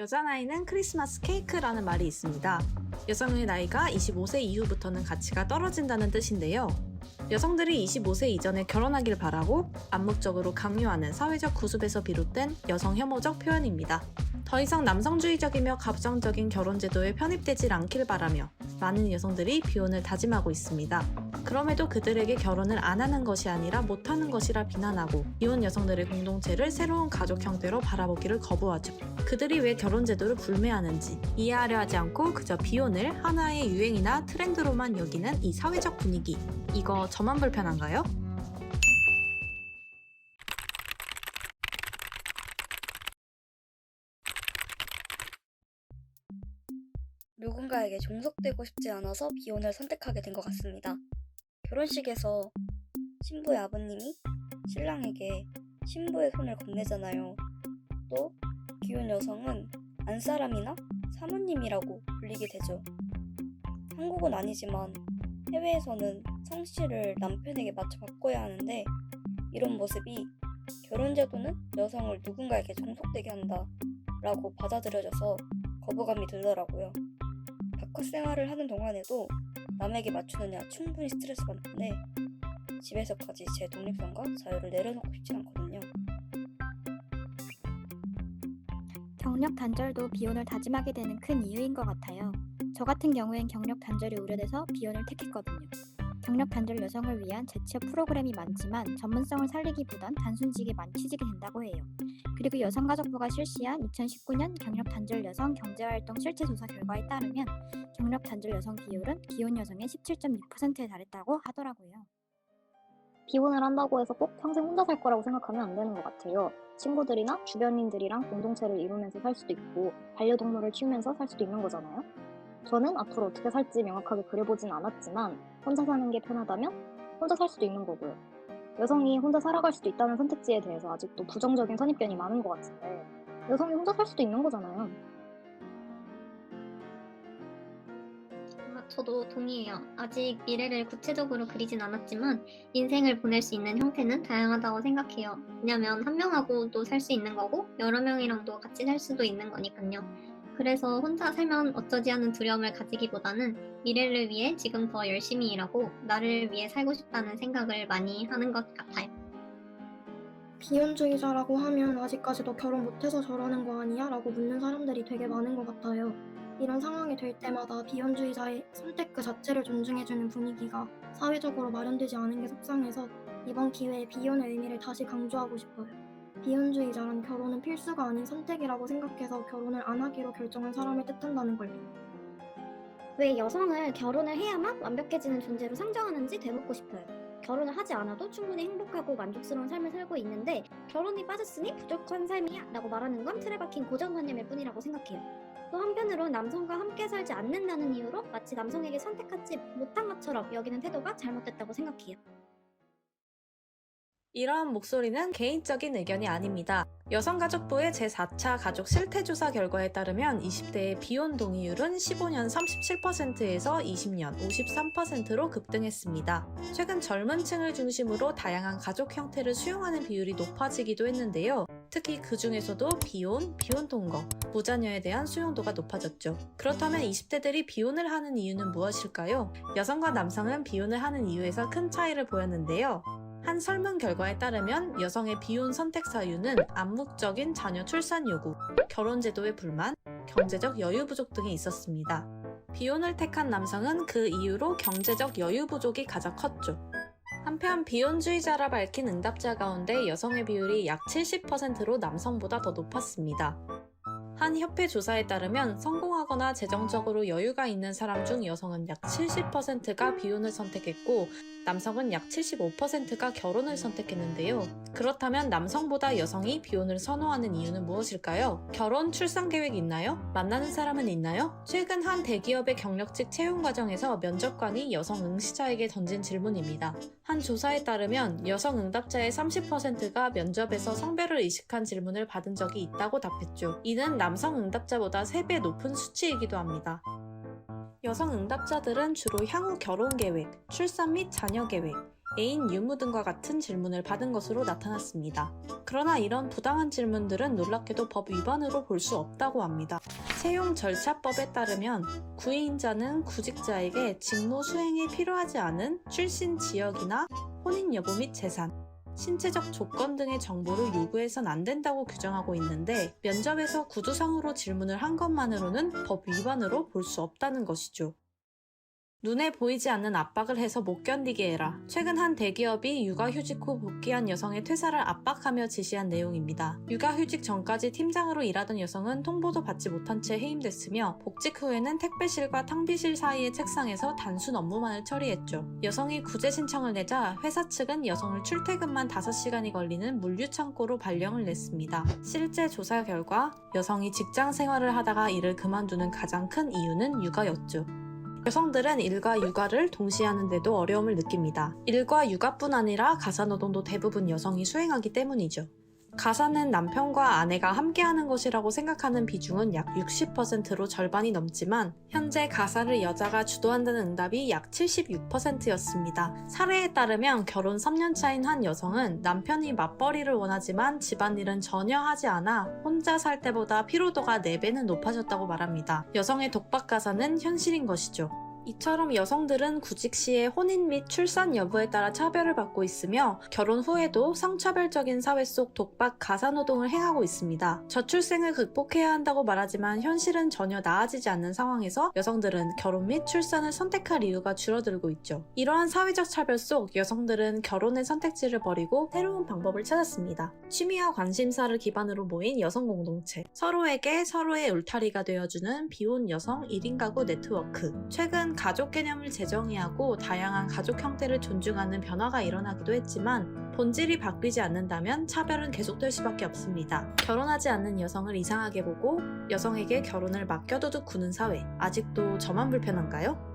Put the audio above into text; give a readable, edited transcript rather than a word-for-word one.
여자 나이는 크리스마스 케이크라는 말이 있습니다. 여성의 나이가 25세 이후부터는 가치가 떨어진다는 뜻인데요. 여성들이 25세 이전에 결혼하길 바라고 암묵적으로 강요하는 사회적 구습에서 비롯된 여성 혐오적 표현입니다. 더 이상 남성주의적이며 가부장적인 결혼 제도에 편입되질 않길 바라며 많은 여성들이 비혼을 다짐하고 있습니다. 그럼에도 그들에게 결혼을 안 하는 것이 아니라 못하는 것이라 비난하고 비혼 여성들의 공동체를 새로운 가족 형태로 바라보기를 거부하죠. 그들이 왜 결혼 제도를 불매하는지 이해하려 하지 않고 그저 비혼을 하나의 유행이나 트렌드로만 여기는 이 사회적 분위기. 이거 저만 불편한가요? 누군가에게 종속되고 싶지 않아서 비혼을 선택하게 된 것 같습니다. 결혼식에서 신부의 아버님이 신랑에게 신부의 손을 건네잖아요. 또 기혼 여성은 안사람이나 사모님이라고 불리게 되죠. 한국은 아니지만 해외에서는 성씨를 남편에게 맞춰 바꿔야 하는데 이런 모습이 결혼제도는 여성을 누군가에게 종속되게 한다 라고 받아들여져서 거부감이 들더라고요. 바깥 생활을 하는 동안에도 남에게 맞추느냐 충분히 스트레스 받는데 집에서까지 제 독립성과 자유를 내려놓고 싶지 않거든요. 경력 단절도 비혼을 다짐하게 되는 큰 이유인 것 같아요. 저 같은 경우엔 경력 단절이 우려돼서 비혼을 택했거든요. 경력 단절 여성을 위한 재취업 프로그램이 많지만 전문성을 살리기보단 단순직에만 취직이 된다고 해요. 그리고 여성가족부가 실시한 2019년 경력 단절 여성 경제활동 실태 조사 결과에 따르면 경력 단절 여성 비율은 비혼 여성의 17.6%에 달했다고 하더라고요. 비혼을 한다고 해서 꼭 평생 혼자 살 거라고 생각하면 안 되는 것 같아요. 친구들이나 주변인들이랑 공동체를 이루면서 살 수도 있고 반려동물을 키우면서 살 수도 있는 거잖아요. 저는 앞으로 어떻게 살지 명확하게 그려보진 않았지만 혼자 사는 게 편하다면 혼자 살 수도 있는 거고요. 여성이 혼자 살아갈 수도 있다는 선택지에 대해서 아직도 부정적인 선입견이 많은 것 같은데 여성이 혼자 살 수도 있는 거잖아요. 저도 동의해요. 아직 미래를 구체적으로 그리진 않았지만 인생을 보낼 수 있는 형태는 다양하다고 생각해요. 왜냐면 한 명하고도 살 수 있는 거고 여러 명이랑도 같이 살 수도 있는 거니까요. 그래서 혼자 살면 어쩌지 하는 두려움을 가지기보다는 미래를 위해 지금 더 열심히 일하고 나를 위해 살고 싶다는 생각을 많이 하는 것 같아요. 비혼주의자라고 하면 아직까지도 결혼 못해서 저러는 거 아니야? 라고 묻는 사람들이 되게 많은 것 같아요. 이런 상황이 될 때마다 비혼주의자의 선택 그 자체를 존중해주는 분위기가 사회적으로 마련되지 않은 게 속상해서 이번 기회에 비혼의 의미를 다시 강조하고 싶어요. 비혼주의자란 결혼은 필수가 아닌 선택이라고 생각해서 결혼을 안 하기로 결정한 사람을 뜻한다는 걸요. 왜 여성을 결혼을 해야만 완벽해지는 존재로 상정하는지 되묻고 싶어요. 결혼을 하지 않아도 충분히 행복하고 만족스러운 삶을 살고 있는데 결혼이 빠졌으니 부족한 삶이야 라고 말하는 건 틀에 박힌 고정관념일 뿐이라고 생각해요. 또 한편으론 남성과 함께 살지 않는다는 이유로 마치 남성에게 선택하지 못한 것처럼 여기는 태도가 잘못됐다고 생각해요. 이러한 목소리는 개인적인 의견이 아닙니다. 여성가족부의 제4차 가족 실태조사 결과에 따르면 20대의 비혼 동의율은 15년 37%에서 20년 53%로 급등했습니다. 최근 젊은 층을 중심으로 다양한 가족 형태를 수용하는 비율이 높아지기도 했는데요. 특히 그 중에서도 비혼, 비혼 동거, 무자녀에 대한 수용도가 높아졌죠. 그렇다면 20대들이 비혼을 하는 이유는 무엇일까요? 여성과 남성은 비혼을 하는 이유에서 큰 차이를 보였는데요. 한 설문 결과에 따르면 여성의 비혼 선택 사유는 암묵적인 자녀 출산 요구, 결혼 제도의 불만, 경제적 여유 부족 등이 있었습니다. 비혼을 택한 남성은 그 이유로 경제적 여유 부족이 가장 컸죠. 한편 비혼주의자라 밝힌 응답자 가운데 여성의 비율이 약 70%로 남성보다 더 높았습니다. 한 협회 조사에 따르면 성공하거나 재정적으로 여유가 있는 사람 중 여성은 약 70%가 비혼을 선택했고 남성은 약 75%가 결혼을 선택했는데요. 그렇다면 남성보다 여성이 비혼을 선호하는 이유는 무엇일까요? 결혼, 출산 계획 있나요? 만나는 사람은 있나요? 최근 한 대기업의 경력직 채용 과정에서 면접관이 여성 응시자에게 던진 질문입니다. 한 조사에 따르면 여성 응답자의 30%가 면접에서 성별을 의식한 질문을 받은 적이 있다고 답했죠. 이는 남성 응답자보다 3배 높은 수치이기도 합니다. 여성 응답자들은 주로 향후 결혼 계획, 출산 및 자녀 계획, 애인 유무 등과 같은 질문을 받은 것으로 나타났습니다. 그러나 이런 부당한 질문들은 놀랍게도 법 위반으로 볼 수 없다고 합니다. 채용절차법에 따르면 구인자는 구직자에게 직무 수행에 필요하지 않은 출신 지역이나 혼인 여부 및 재산, 신체적 조건 등의 정보를 요구해선 안 된다고 규정하고 있는데 면접에서 구두상으로 질문을 한 것만으로는 법 위반으로 볼 수 없다는 것이죠. 눈에 보이지 않는 압박을 해서 못 견디게 해라. 최근 한 대기업이 육아휴직 후 복귀한 여성의 퇴사를 압박하며 지시한 내용입니다. 육아휴직 전까지 팀장으로 일하던 여성은 통보도 받지 못한 채 해임됐으며 복직 후에는 택배실과 탕비실 사이의 책상에서 단순 업무만을 처리했죠. 여성이 구제 신청을 내자 회사 측은 여성을 출퇴근만 5시간이 걸리는 물류창고로 발령을 냈습니다. 실제 조사 결과 여성이 직장 생활을 하다가 일을 그만두는 가장 큰 이유는 육아였죠. 여성들은 일과 육아를 동시에 하는데도 어려움을 느낍니다. 일과 육아뿐 아니라 가사노동도 대부분 여성이 수행하기 때문이죠. 가사는 남편과 아내가 함께하는 것이라고 생각하는 비중은 약 60%로 절반이 넘지만 현재 가사를 여자가 주도한다는 응답이 약 76%였습니다. 사례에 따르면 결혼 3년 차인 한 여성은 남편이 맞벌이를 원하지만 집안일은 전혀 하지 않아 혼자 살 때보다 피로도가 4배는 높아졌다고 말합니다. 여성의 독박 가사는 현실인 것이죠. 이처럼 여성들은 구직 시에 혼인 및 출산 여부에 따라 차별을 받고 있으며 결혼 후에도 성차별적인 사회 속 독박 가사노동을 행하고 있습니다. 저출생을 극복해야 한다고 말하지만 현실은 전혀 나아지지 않는 상황에서 여성들은 결혼 및 출산을 선택할 이유가 줄어들고 있죠. 이러한 사회적 차별 속 여성들은 결혼의 선택지를 버리고 새로운 방법을 찾았습니다. 취미와 관심사를 기반으로 모인 여성 공동체, 서로에게 서로의 울타리가 되어주는 비혼 여성 1인 가구 네트워크. 최근 가족 개념을 재정의하고 다양한 가족 형태를 존중하는 변화가 일어나기도 했지만 본질이 바뀌지 않는다면 차별은 계속될 수밖에 없습니다. 결혼하지 않는 여성을 이상하게 보고 여성에게 결혼을 맡겨둬도 구는 사회. 아직도 저만 불편한가요?